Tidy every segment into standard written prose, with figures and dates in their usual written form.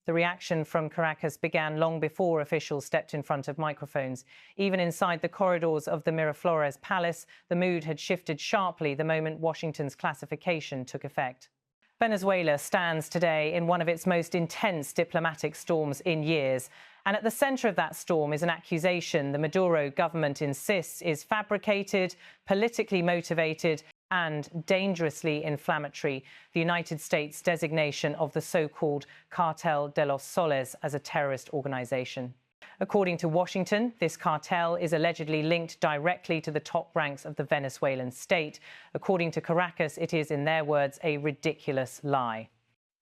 The reaction from Caracas began long before officials stepped in front of microphones. Even inside the corridors of the Miraflores Palace, the mood had shifted sharply the moment Washington's classification took effect. Venezuela stands today in one of its most intense diplomatic storms in years. And at the center of that storm is an accusation the Maduro government insists is fabricated, politically motivated, and dangerously inflammatory: the United States designation of the so-called Cartel de los Soles as a terrorist organization. According to Washington, this cartel is allegedly linked directly to the top ranks of the Venezuelan state. According to Caracas, it is, in their words, a ridiculous lie.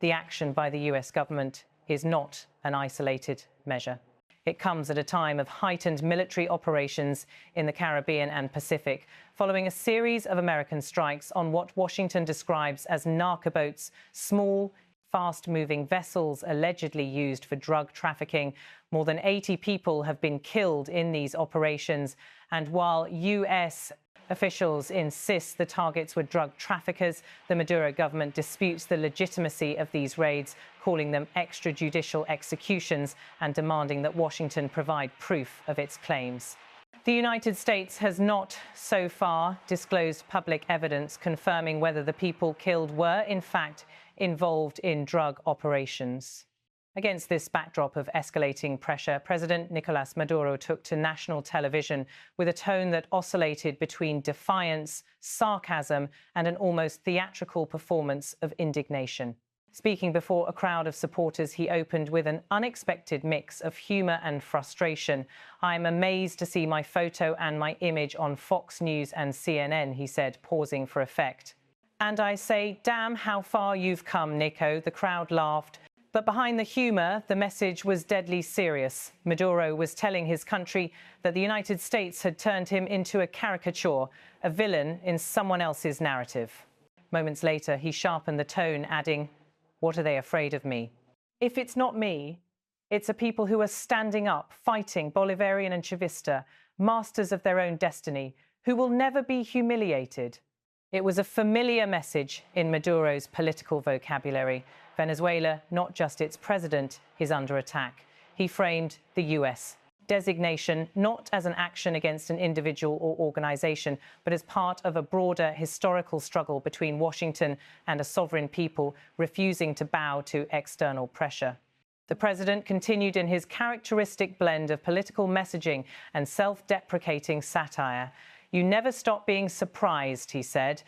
The action by the US government is not an isolated measure. It comes at a time of heightened military operations in the Caribbean and Pacific, following a series of American strikes on what Washington describes as narcoboats, small, fast-moving vessels allegedly used for drug trafficking. More than 80 people have been killed in these operations, and while US officials insist the targets were drug traffickers, the Maduro government disputes the legitimacy of these raids, calling them extrajudicial executions and demanding that Washington provide proof of its claims. The United States has not, so far, disclosed public evidence confirming whether the people killed were, in fact, involved in drug operations. Against this backdrop of escalating pressure, President Nicolás Maduro took to national television with a tone that oscillated between defiance, sarcasm, and an almost theatrical performance of indignation. Speaking before a crowd of supporters, he opened with an unexpected mix of humor and frustration. "I'm amazed to see my photo and my image on Fox News and CNN," he said, pausing for effect. "And I say, damn how far you've come, Nico," the crowd laughed. But behind the humor, the message was deadly serious. Maduro was telling his country that the United States had turned him into a caricature, a villain in someone else's narrative. Moments later, he sharpened the tone, adding, "What are they afraid of me? If it's not me, it's a people who are standing up, fighting Bolivarian and Chavista, masters of their own destiny, who will never be humiliated." It was a familiar message in Maduro's political vocabulary. Venezuela, not just its president, is under attack. He framed the US designation not as an action against an individual or organization, but as part of a broader historical struggle between Washington and a sovereign people refusing to bow to external pressure. The president continued in his characteristic blend of political messaging and self-deprecating satire. "You never stop being surprised," he said.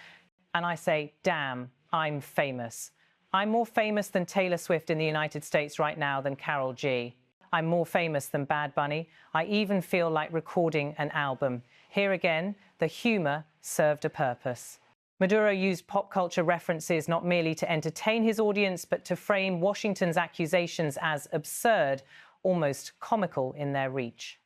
"And I say, damn, I'm famous. I'm more famous than Taylor Swift in the United States right now than Karol G. I'm more famous than Bad Bunny. I even feel like recording an album." Here again, the humor served a purpose. Maduro used pop culture references not merely to entertain his audience, but to frame Washington's accusations as absurd, almost comical in their reach.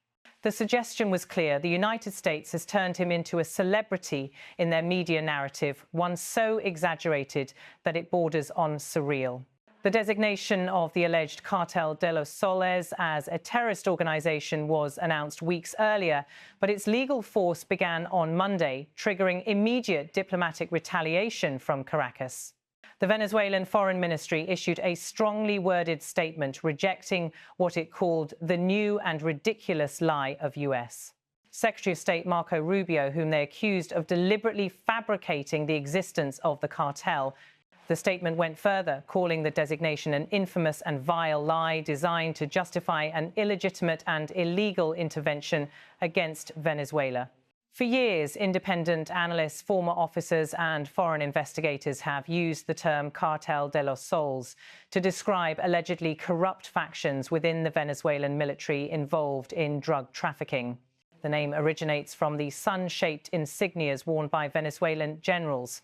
The suggestion was clear: the United States has turned him into a celebrity in their media narrative, one so exaggerated that it borders on surreal. The designation of the alleged Cartel de los Soles as a terrorist organization was announced weeks earlier, but its legal force began on Monday, triggering immediate diplomatic retaliation from Caracas. The Venezuelan Foreign Ministry issued a strongly worded statement rejecting what it called the new and ridiculous lie of US. Secretary of State Marco Rubio, whom they accused of deliberately fabricating the existence of the cartel. The statement went further, calling the designation an infamous and vile lie designed to justify an illegitimate and illegal intervention against Venezuela. For years, independent analysts, former officers and foreign investigators have used the term Cartel de los Soles to describe allegedly corrupt factions within the Venezuelan military involved in drug trafficking. The name originates from the sun-shaped insignias worn by Venezuelan generals.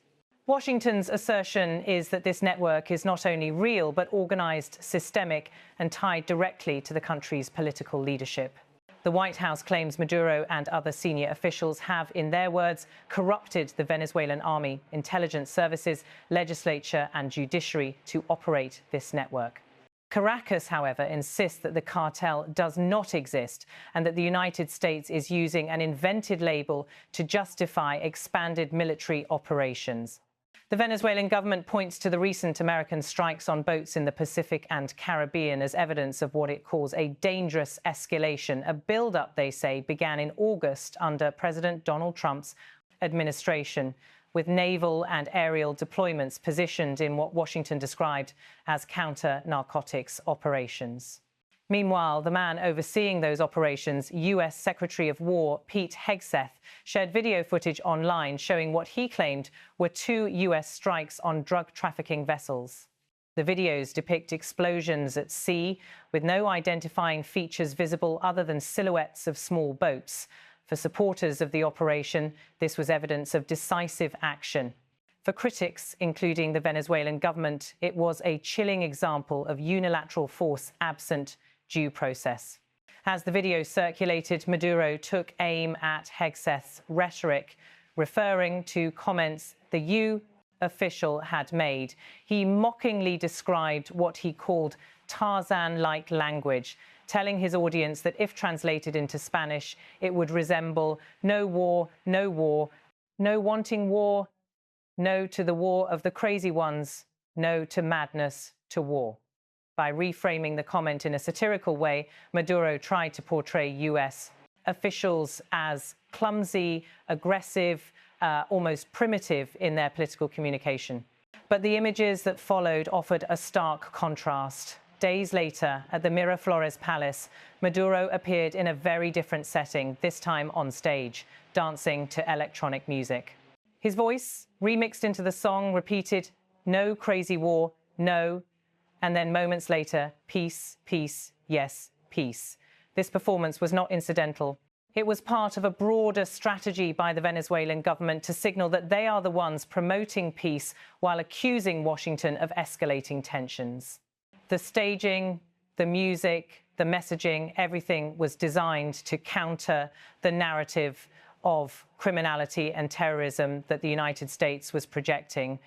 Washington's assertion is that this network is not only real, but organized, systemic, and tied directly to the country's political leadership. The White House claims Maduro and other senior officials have, in their words, corrupted the Venezuelan army, intelligence services, legislature, and judiciary to operate this network. Caracas, however, insists that the cartel does not exist and that the United States is using an invented label to justify expanded military operations. The Venezuelan government points to the recent American strikes on boats in the Pacific and Caribbean as evidence of what it calls a dangerous escalation. A build-up, they say, began in August under President Donald Trump's administration, with naval and aerial deployments positioned in what Washington described as counter-narcotics operations. Meanwhile, the man overseeing those operations, U.S. Secretary of War Pete Hegseth, shared video footage online showing what he claimed were 2 U.S. strikes on drug trafficking vessels. The videos depict explosions at sea, with no identifying features visible other than silhouettes of small boats. For supporters of the operation, this was evidence of decisive action. For critics, including the Venezuelan government, it was a chilling example of unilateral force absent due process. As the video circulated, Maduro took aim at Hegseth's rhetoric, referring to comments the U official had made. He mockingly described what he called Tarzan-like language, telling his audience that if translated into Spanish, it would resemble no war, no war, no wanting war, no to the war of the crazy ones, no to madness, to war. By reframing the comment in a satirical way, Maduro tried to portray U.S. officials as clumsy, aggressive, almost primitive in their political communication. But the images that followed offered a stark contrast. Days later, at the Miraflores Palace, Maduro appeared in a very different setting, this time on stage, dancing to electronic music. His voice, remixed into the song, repeated, "No crazy war, no," and then moments later, "Peace, peace, yes, peace." This performance was not incidental. It was part of a broader strategy by the Venezuelan government to signal that they are the ones promoting peace while accusing Washington of escalating tensions. The staging, the music, the messaging, everything was designed to counter the narrative of criminality and terrorism that the United States was projecting.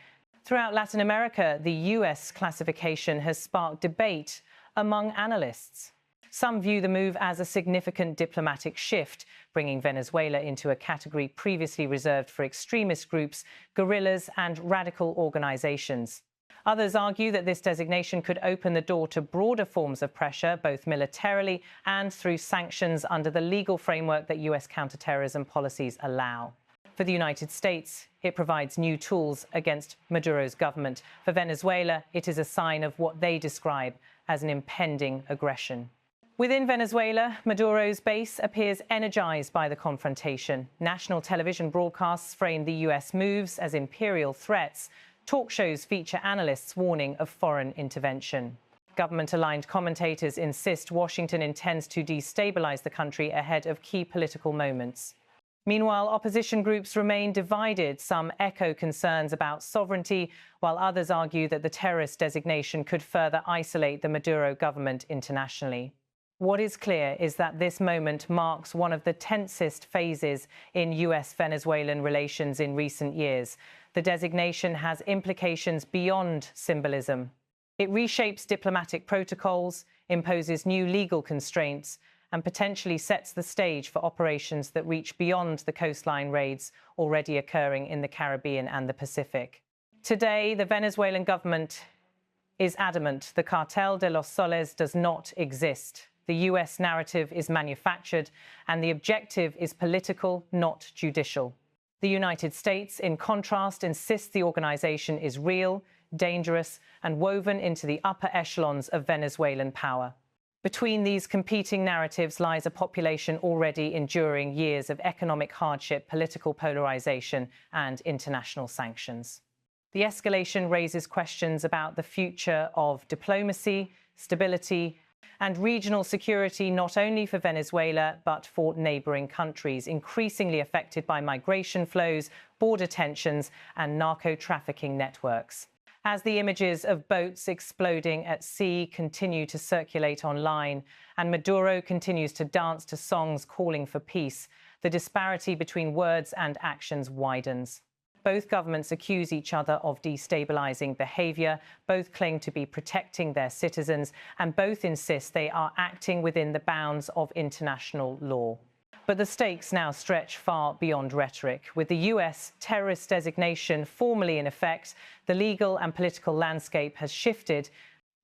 Throughout Latin America, the U.S. classification has sparked debate among analysts. Some view the move as a significant diplomatic shift, bringing Venezuela into a category previously reserved for extremist groups, guerrillas, and radical organizations. Others argue that this designation could open the door to broader forms of pressure, both militarily and through sanctions under the legal framework that U.S. counterterrorism policies allow. For the United States, it provides new tools against Maduro's government. For Venezuela, it is a sign of what they describe as an impending aggression. Within Venezuela, Maduro's base appears energized by the confrontation. National television broadcasts frame the U.S. moves as imperial threats. Talk shows feature analysts warning of foreign intervention. Government-aligned commentators insist Washington intends to destabilize the country ahead of key political moments. Meanwhile, opposition groups remain divided. Some echo concerns about sovereignty, while others argue that the terrorist designation could further isolate the Maduro government internationally. What is clear is that this moment marks one of the tensest phases in U.S.-Venezuelan relations in recent years. The designation has implications beyond symbolism. It reshapes diplomatic protocols, imposes new legal constraints, and potentially sets the stage for operations that reach beyond the coastline raids already occurring in the Caribbean and the Pacific. Today, the Venezuelan government is adamant the Cartel de los Soles does not exist. The U.S. narrative is manufactured, and the objective is political, not judicial. The United States, in contrast, insists the organization is real, dangerous, and woven into the upper echelons of Venezuelan power. Between these competing narratives lies a population already enduring years of economic hardship, political polarization, and international sanctions. The escalation raises questions about the future of diplomacy, stability, and regional security, not only for Venezuela, but for neighboring countries, increasingly affected by migration flows, border tensions, and narco-trafficking networks. As the images of boats exploding at sea continue to circulate online, and Maduro continues to dance to songs calling for peace, the disparity between words and actions widens. Both governments accuse each other of destabilizing behavior, both claim to be protecting their citizens, and both insist they are acting within the bounds of international law. But the stakes now stretch far beyond rhetoric. With the US terrorist designation formally in effect, the legal and political landscape has shifted.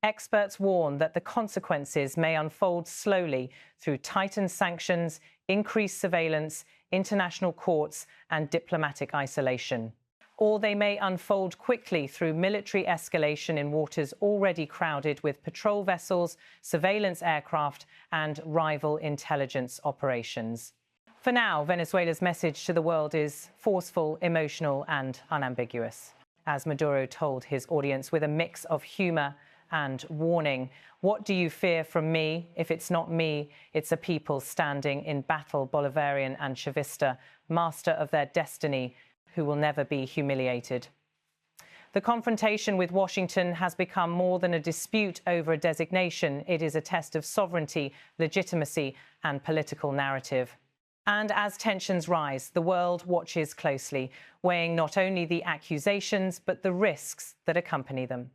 Experts warn that the consequences may unfold slowly through tightened sanctions, increased surveillance, international courts, and diplomatic isolation. Or they may unfold quickly through military escalation in waters already crowded with patrol vessels, surveillance aircraft, and rival intelligence operations. For now, Venezuela's message to the world is forceful, emotional, and unambiguous. As Maduro told his audience with a mix of humour and warning, "What do you fear from me? If it's not me, it's a people standing in battle, Bolivarian and Chavista, master of their destiny, who will never be humiliated." The confrontation with Washington has become more than a dispute over a designation. It is a test of sovereignty, legitimacy, and political narrative. And as tensions rise, the world watches closely, weighing not only the accusations, but the risks that accompany them.